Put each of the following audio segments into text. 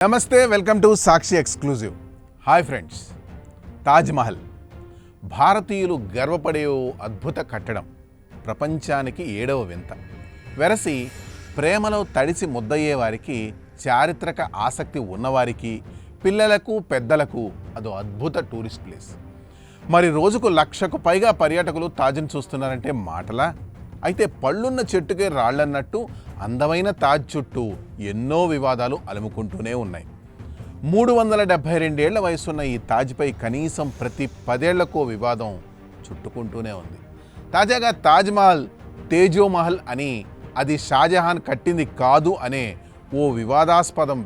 నమస్తే, welcome to Sakshi exclusive. Hi friends, Taj Mahal భారతీయులు గర్వపడే ఓ అద్భుత కట్టడం. ప్రపంచానికి 7వ వింత. వెరసి ప్రేమలో తడిసి ముద్దయ్యే వారికి, చారిత్రక ఆసక్తి ఉన్నవారికి, పిల్లలకు పెద్దలకు అదో అద్భుత టూరిస్ట్ ప్లేస్. మరి రోజుకు 1,00,000కు పైగా పర్యాటకులు తాజ్ని చూస్తున్నారంటే మాటలా? అయితే పళ్ళున్న చెట్టుకే రాళ్లన్నట్టు అందమైన తాజ్ చుట్టూ ఎన్నో వివాదాలు అలుముకుంటూనే ఉన్నాయి. 372 ఏళ్ల వయసున్న ఈ తాజ్పై కనీసం ప్రతి 10 ఏళ్లకో వివాదం చుట్టుకుంటూనే ఉంది. తాజాగా తాజ్ మహల్ తేజో మహల్ అని, అది షాజహాన్ కట్టింది కాదు అనే ఓ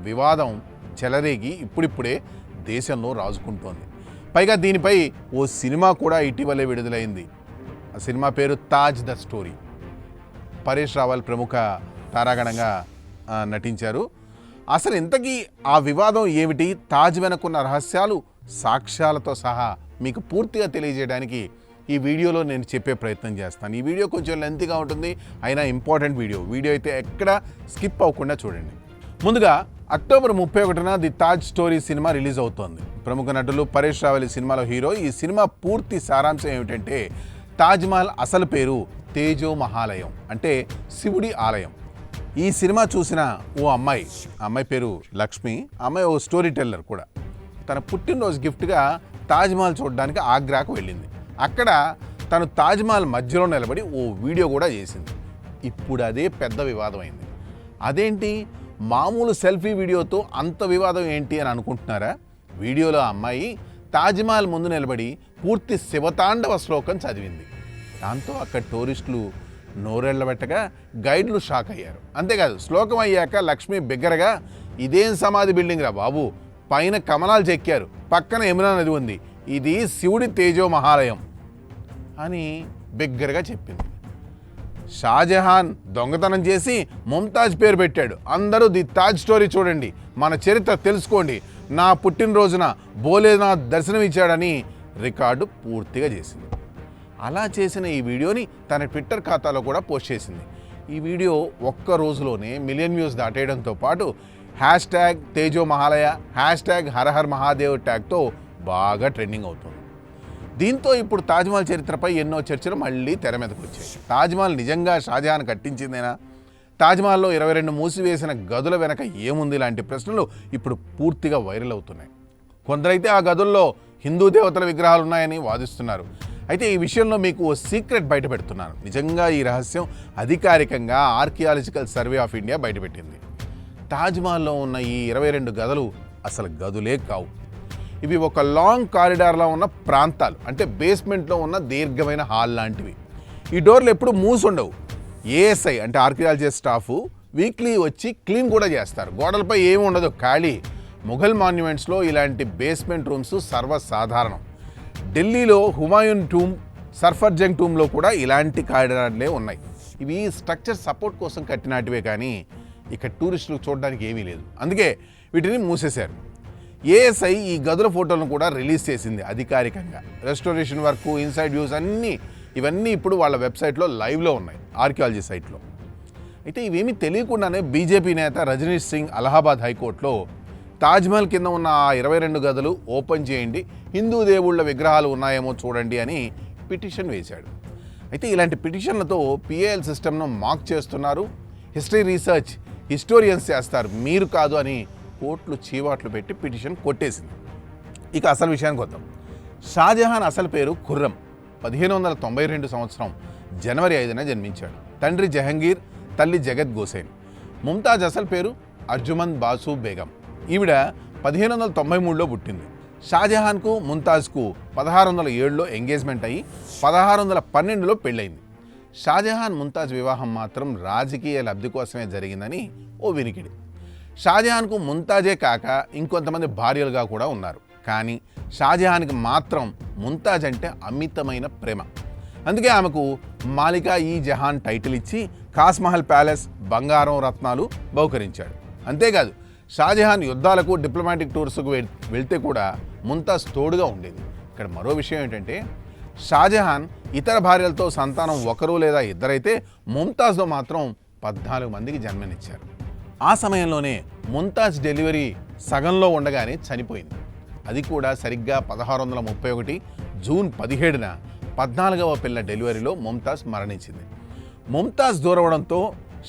వివాదం చెలరేగి ఇప్పుడిప్పుడే దేశంలో రాజుకుంటోంది. పైగా దీనిపై ఓ సినిమా కూడా ఇటీవలే విడుదలైంది. ఆ సినిమా పేరు తాజ్ ద స్టోరీ. పరేష్ రావల్ ప్రముఖ తారాగణంగా నటించారు. అసలు ఇంతకీ ఆ వివాదం ఏమిటి, తాజ్ వెనకున్న రహస్యాలు, సాక్ష్యాలతో సహా మీకు పూర్తిగా తెలియజేయడానికి ఈ వీడియోలో నేను చెప్పే ప్రయత్నం చేస్తాను. ఈ వీడియో కొంచెం లెంతీగా ఉంటుంది, అయినా ఇంపార్టెంట్ వీడియో అయితే ఎక్కడ స్కిప్ అవ్వకుండా చూడండి. ముందుగా అక్టోబర్ 31న ది తాజ్ స్టోరీ సినిమా రిలీజ్ అవుతోంది. ప్రముఖ నటులు పరేష్ రావల్ ఈ సినిమాలో హీరో. ఈ సినిమా పూర్తి సారాంశం ఏమిటంటే, తాజ్ మహల్ అసలు పేరు తేజో మహాలయం, అంటే శివుడి ఆలయం. ఈ సినిమా చూసిన ఓ అమ్మాయి పేరు లక్ష్మి. అమ్మాయి ఓ స్టోరీ టెల్లర్ కూడా. తన పుట్టినరోజు గిఫ్ట్గా తాజ్ మహల్ చూడడానికి ఆగ్రాకు వెళ్ళింది. అక్కడ తను తాజ్ మహల్ మధ్యలో నిలబడి ఓ వీడియో కూడా చేసింది. ఇప్పుడు అదే పెద్ద వివాదం అయింది. అదేంటి, మామూలు సెల్ఫీ వీడియోతో అంత వివాదం ఏంటి అని అనుకుంటున్నారా? వీడియోలో అమ్మాయి తాజ్ మహల్ ముందు నిలబడి పూర్తి శివతాండవ శ్లోకం చదివింది. దాంతో అక్కడ టూరిస్టులు నోరెళ్లబెట్టగా గైడ్లు షాక్ అయ్యారు. అంతేకాదు, శ్లోకం అయ్యాక లక్ష్మి బిగ్గరగా, ఇదేం సమాధి బిల్డింగ్ రా బాబు, పైన కమలాలు చెక్కారు, పక్కన యమునా నది ఉంది, ఇది శివుడి తేజో మహాలయం అని బిగ్గరగా చెప్పింది. షాజహాన్ దొంగతనం చేసి ముంతాజ్ పేరు పెట్టాడు. అందరూ ది తాజ్ స్టోరీ చూడండి, మన చరిత్ర తెలుసుకోండి, నా పుట్టినరోజున భోలేనాథ్ దర్శనం ఇచ్చాడని రికార్డు పూర్తిగా చేసింది. అలా చేసిన ఈ వీడియోని తన ట్విట్టర్ ఖాతాలో కూడా పోస్ట్ చేసింది. ఈ వీడియో ఒక్క రోజులోనే మిలియన్ వ్యూస్ దాటేయడంతో పాటు హ్యాష్ట్యాగ్ తేజో మహాలయ, హ్యాష్ట్యాగ్ హరహర్ మహాదేవ్ ట్యాగ్తో బాగా ట్రెండింగ్ అవుతుంది. దీంతో ఇప్పుడు తాజ్మహల్ చరిత్రపై ఎన్నో చర్చలు మళ్ళీ తెర మీదకు వచ్చాయి. తాజ్మహల్ నిజంగా షాజహాన్ కట్టించిందేనా? తాజ్మహల్లో 22 మూసివేసిన గదుల వెనక ఏముంది? లాంటి ప్రశ్నలు ఇప్పుడు పూర్తిగా వైరల్ అవుతున్నాయి. కొందరైతే ఆ గదుల్లో హిందూ దేవతల విగ్రహాలు ఉన్నాయని వాదిస్తున్నారు. అయితే ఈ విషయంలో మీకు ఓ సీక్రెట్ బయట పెడుతున్నాను. నిజంగా ఈ రహస్యం అధికారికంగా ఆర్కియాలజికల్ సర్వే ఆఫ్ ఇండియా బయటపెట్టింది. తాజ్మహల్లో ఉన్న ఈ 22 గదులు అసలు గదులే కావు. ఇవి ఒక లాంగ్ కారిడార్లో ఉన్న ప్రాంతాలు, అంటే బేస్మెంట్లో ఉన్న దీర్ఘమైన హాల్ లాంటివి. ఈ డోర్లు ఎప్పుడు మూసుండవు. ఏఎస్ఐ అంటే ఆర్కియాలజిస్ట్ స్టాఫ్ వీక్లీ వచ్చి క్లీన్ కూడా చేస్తారు. గోడలపై ఏమి ఉండదు, ఖాళీ. ముఘల్ మాన్యుమెంట్స్లో ఇలాంటి బేస్మెంట్ రూమ్స్ సర్వసాధారణం. ఢిల్లీలో హుమాయూన్ టూమ్, సఫర్జంగ్ టూమ్లో కూడా ఇలాంటి కారిడార్లే ఉన్నాయి. ఇవి స్ట్రక్చర్ సపోర్ట్ కోసం కట్టినటివే, కానీ ఇక్కడ టూరిస్టులు చూడడానికి ఏమీ లేదు. అందుకే వీటిని మూసేశారు. ఏఎస్ఐ ఈ గదుల ఫోటోలను కూడా రిలీజ్ చేసింది అధికారికంగా. రెస్టోరేషన్ వర్క్, ఇన్సైడ్ వ్యూస్ ఇవన్నీ ఇప్పుడు వాళ్ళ వెబ్సైట్లో లైవ్లో ఉన్నాయి, ఆర్కియాలజీ సైట్లో. అయితే ఇవేమీ తెలియకుండానే బీజేపీ నేత రజనీష్ సింగ్ అలహాబాద్ హైకోర్టులో తాజ్మహల్ కింద ఉన్న ఆ 22 గదులు ఓపెన్ చేయండి, హిందూ దేవుళ్ళ విగ్రహాలు ఉన్నాయేమో చూడండి అని పిటిషన్ వేశాడు. అయితే ఇలాంటి పిటిషన్లతో పిఏఎల్ సిస్టమ్ను మాక్ చేస్తున్నారు, హిస్టరీ రీసెర్చ్ హిస్టోరియన్స్ చేస్తారు, మీరు కాదు అని కోర్టులు చీవాట్లు పెట్టి పిటిషన్ కొట్టేసింది. ఇక అసలు విషయానికి వద్దాం. షాజహాన్ అసలు పేరు ఖుర్రం. 1592 సంవత్సరం జనవరి 5న జన్మించాడు. తండ్రి జహంగీర్, తల్లి జగత్ గోసైన్. ముంతాజ్ అసలు పేరు అర్జుమంద్ బాసు బేగం. ఈవిడ 1593లో పుట్టింది. షాజహాన్కు ముంతాజ్కు 1607లో ఎంగేజ్మెంట్ అయ్యి 1612లో పెళ్ళయింది. షాజహాన్ ముంతాజ్ వివాహం మాత్రం రాజకీయ లబ్ధి కోసమే జరిగిందని ఓ వినికిడి. షాజహాన్కు ముంతాజే కాక ఇంకొంతమంది భార్యలుగా కూడా ఉన్నారు. కానీ షాజహాన్కి మాత్రం ముంతాజ్ అంటే అమితమైన ప్రేమ. అందుకే ఆమెకు మాలికా ఈ జహాన్ టైటిల్ ఇచ్చి ఖాస్మహల్ ప్యాలెస్, బంగారం, రత్నాలు బహుకరించాడు. అంతేకాదు, షాజహాన్ యుద్ధాలకు, డిప్లొమాటిక్ టూర్స్కు వెళ్తే కూడా ముంతాజ్ తోడుగా ఉండేది. ఇక్కడ మరో విషయం ఏంటంటే, షాజహాన్ ఇతర భార్యలతో సంతానం ఒకరు లేదా ఇద్దరైతే ముంతాజ్లో మాత్రం 14 మందికి జన్మనిచ్చారు. ఆ సమయంలోనే ముంతాజ్ డెలివరీ సగంలో ఉండగానే చనిపోయింది. అది కూడా సరిగ్గా 1631 జూన్ 17న 14వ పిల్ల డెలివరీలో ముంతాజ్ మరణించింది. ముంతాజ్ దూరవడంతో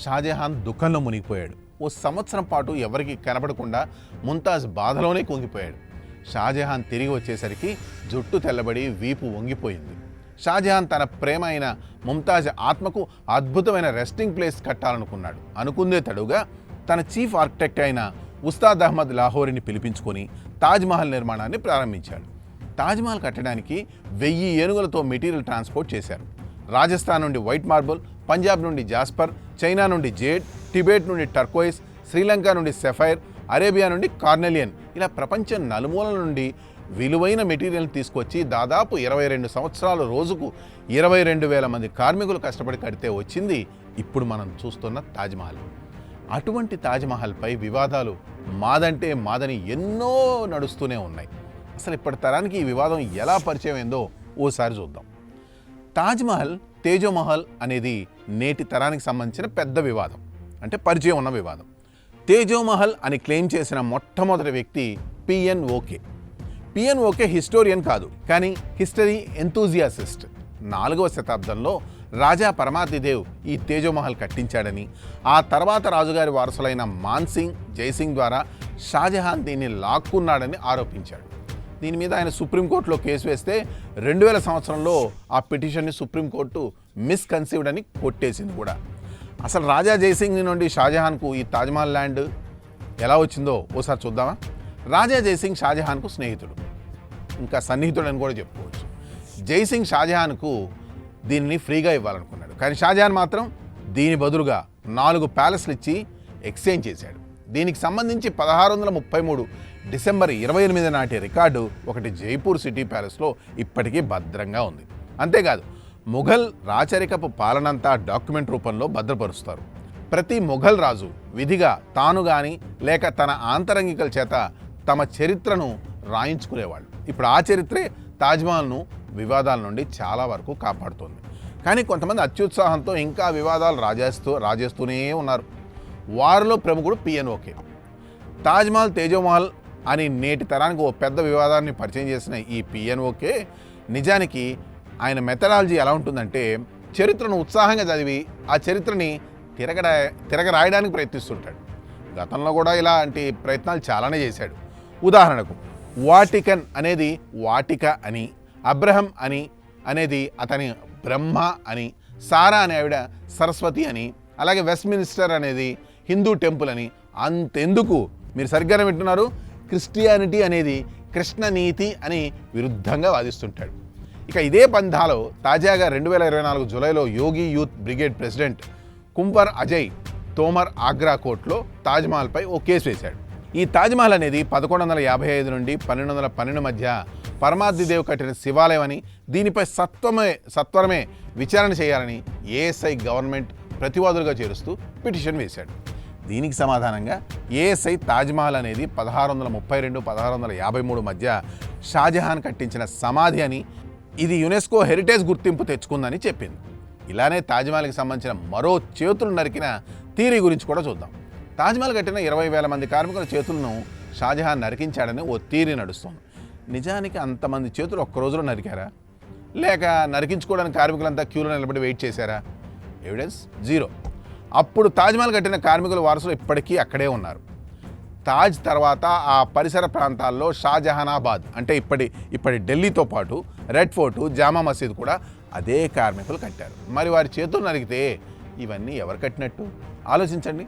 షాజహాన్ దుఃఖంలో మునిగిపోయాడు. ఓ సంవత్సరం పాటు ఎవరికి కనపడకుండా ముంతాజ్ బాధలోనే కుంగిపోయాడు. షాజహాన్ తిరిగి వచ్చేసరికి జుట్టు తెల్లబడి వీపు వంగిపోయింది. షాజహాన్ తన ప్రేమ అయిన ముంతాజ్ ఆత్మకు అద్భుతమైన రెస్టింగ్ ప్లేస్ కట్టాలనుకున్నాడు. అనుకుందే తడుగా తన చీఫ్ ఆర్కిటెక్ట్ అయిన ఉస్తాద్ అహ్మద్ లాహోరీని పిలిపించుకొని తాజ్మహల్ నిర్మాణాన్ని ప్రారంభించాడు. తాజ్మహల్ కట్టడానికి 1000 ఏనుగులతో మెటీరియల్ ట్రాన్స్పోర్ట్ చేశారు. రాజస్థాన్ నుండి వైట్ మార్బుల్, పంజాబ్ నుండి జాస్పర్, చైనా నుండి జేడ్, టిబెట్ నుండి టర్కోయిస్, శ్రీలంక నుండి సెఫైర్, అరేబియా నుండి కార్నెలియన్, ఇలా ప్రపంచం నలుమూలల నుండి విలువైన మెటీరియల్ తీసుకొచ్చి దాదాపు 22 సంవత్సరాలు రోజుకు 22,000 మంది కార్మికులు కష్టపడి కడితే వచ్చింది ఇప్పుడు మనం చూస్తున్న తాజ్మహల్. అటువంటి తాజ్మహల్పై వివాదాలు మాదంటే మాదని ఎన్నో నడుస్తూనే ఉన్నాయి. అసలు ఇప్పటి తరానికి ఈ వివాదం ఎలా పరిచయం అయిందో ఓసారి చూద్దాం. తాజ్మహల్, తేజోమహల్ అనేది నేటి తరానికి సంబంధించిన పెద్ద వివాదం, అంటే పరిచయం ఉన్న వివాదం. తేజోమహల్ అని క్లెయిమ్ చేసిన మొట్టమొదటి వ్యక్తి పిఎన్ఓకే. పిఎన్ఓకే హిస్టోరియన్ కాదు, కానీ హిస్టరీ ఎంతూజియాసిస్ట్. 4వ శతాబ్దంలో రాజా పరమాతిదేవ్ ఈ తేజోమహల్ కట్టించాడని, ఆ తర్వాత రాజుగారి వారసులైన మాన్సింగ్, జైసింగ్ ద్వారా షాజహాన్ దీన్ని లాక్కున్నాడని ఆరోపించాడు. దీని మీద ఆయన సుప్రీంకోర్టులో కేసు వేస్తే 2000 సంవత్సరంలో ఆ పిటిషన్ని సుప్రీంకోర్టు మిస్కన్సీవ్డ్ అని కొట్టేసింది కూడా. అసలు రాజా జైసింగ్ నుండి షాజహాన్కు ఈ తాజ్మహల్ ల్యాండ్ ఎలా వచ్చిందో ఓసారి చూద్దామా. రాజా జైసింగ్ షాజహాన్కు స్నేహితుడు, ఇంకా సన్నిహితుడు అని కూడా చెప్పుకోవచ్చు. జైసింగ్ షాజహాన్కు దీన్ని ఫ్రీగా ఇవ్వాలనుకున్నాడు, కానీ షాజహాన్ మాత్రం దీని బదులుగా 4 ప్యాలెస్లు ఇచ్చి ఎక్స్చేంజ్ చేశాడు. దీనికి సంబంధించి 1633 డిసెంబర్ 28 నాటి రికార్డు ఒకటి జైపూర్ సిటీ ప్యాలెస్లో ఇప్పటికీ భద్రంగా ఉంది. అంతేకాదు ముఘల్ రాచరికపు పాలనంతా డాక్యుమెంట్ రూపంలో భద్రపరుస్తారు. ప్రతి ముఘల్ రాజు విధిగా తాను కానీ లేక తన ఆంతరంగికల చేత తమ చరిత్రను రాయించుకునేవాళ్ళు. ఇప్పుడు ఆ చరిత్రే తాజ్మహల్ను వివాదాల నుండి చాలా వరకు కాపాడుతోంది. కానీ కొంతమంది అత్యుత్సాహంతో ఇంకా వివాదాలు రాజేస్తూనే ఉన్నారు. వారిలో ప్రముఖుడు పిఎన్ఓకే. తాజ్మహల్, తేజోమహల్ అని నేటి తరానికి ఓ పెద్ద వివాదాన్ని పరిచయం చేసిన ఈ పిఎన్ఓకే నిజానికి ఆయన మెథడాలజీ ఎలా ఉంటుందంటే, చరిత్రను ఉత్సాహంగా చదివి ఆ చరిత్రని తిరగరాయడానికి ప్రయత్నిస్తుంటాడు. గతంలో కూడా ఇలాంటి ప్రయత్నాలు చాలానే చేశాడు. ఉదాహరణకు వాటికన్ అనేది వాటిక అని, అబ్రహం అనేది అతని బ్రహ్మ అని, సారా అనే ఆవిడ సరస్వతి అని, అలాగే వెస్ట్మినిస్టర్ అనేది హిందూ టెంపుల్ అని. అంతెందుకు, మీరు సరిగ్గానే వింటున్నారు, క్రిస్టియానిటీ అనేది కృష్ణనీతి అని విరుద్ధంగా వాదిస్తుంటాడు. ఇక ఇదే పంథాలో తాజాగా 2024 జూలైలో Yogi youth brigade president Kunwar Ajay Tomar Agra కోర్టులో తాజ్మహల్పై ఓ కేసు వేశాడు. ఈ తాజ్మహల్ అనేది 1155 నుండి 1212 మధ్య పరమాతిదేవ్ కట్టిన శివాలయం అని, దీనిపై సత్వరమే విచారణ చేయాలని ఏఎస్ఐ గవర్నమెంట్ ప్రతివాదులుగా చేరుస్తూ పిటిషన్ వేశాడు. దీనికి సమాధానంగా ఏఎస్ఐ తాజ్మహల్ అనేది 1632-1653 మధ్య షాజహాన్ కట్టించిన సమాధి అని, ఇది యునెస్కో హెరిటేజ్ గుర్తింపు తెచ్చుకుందని చెప్పింది. ఇలానే తాజ్మహల్కి సంబంధించిన మరో చేతులు నరికిన థియరీ గురించి కూడా చూద్దాం. తాజ్మహల్ కట్టిన 20,000 మంది కార్మికుల చేతులను షాజహాన్ నరికించాడని ఓ థియరీ నడుస్తుంది. నిజానికి అంతమంది చేతులు ఒక్క రోజులో నరికారా, లేక నరికించుకోవడానికి కార్మికులంతా క్యూలో నిలబడి వెయిట్ చేశారా? Evidence zero. అప్పుడు తాజ్మహల్ కట్టిన కార్మికుల వారసులు ఇప్పటికీ అక్కడే ఉన్నారు. తాజ్ తర్వాత ఆ పరిసర ప్రాంతాల్లో షాజహానాబాద్ అంటే ఇప్పటి ఢిల్లీతో పాటు రెడ్ ఫోర్టు, జామా మసీద్ కూడా అదే కార్మికులు కట్టారు. మరి వారి చేతులు నరికితే ఇవన్నీ ఎవరు కట్టినట్టు ఆలోచించండి.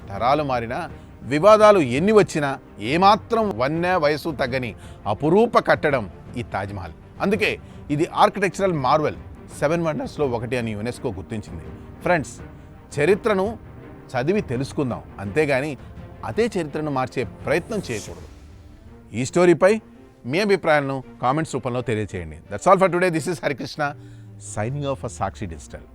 తరాలు మారినా, వివాదాలు ఎన్ని వచ్చినా ఏమాత్రం వయసు తగ్గని అపురూప కట్టడం ఈ తాజ్మహల్. అందుకే ఇది ఆర్కిటెక్చరల్ మార్వెల్ 7 వండర్స్లో ఒకటి అని యునెస్కో గుర్తించింది. ఫ్రెండ్స్, చరిత్రను చదివి తెలుసుకుందాం, అంతేగాని అదే చరిత్రను మార్చే ప్రయత్నం చేయకూడదు. ఈ స్టోరీపై మీ అభిప్రాయాలను కామెంట్స్ రూపంలో తెలియజేయండి. That's all for today. This is Harikrishna signing off for Sakshi digital.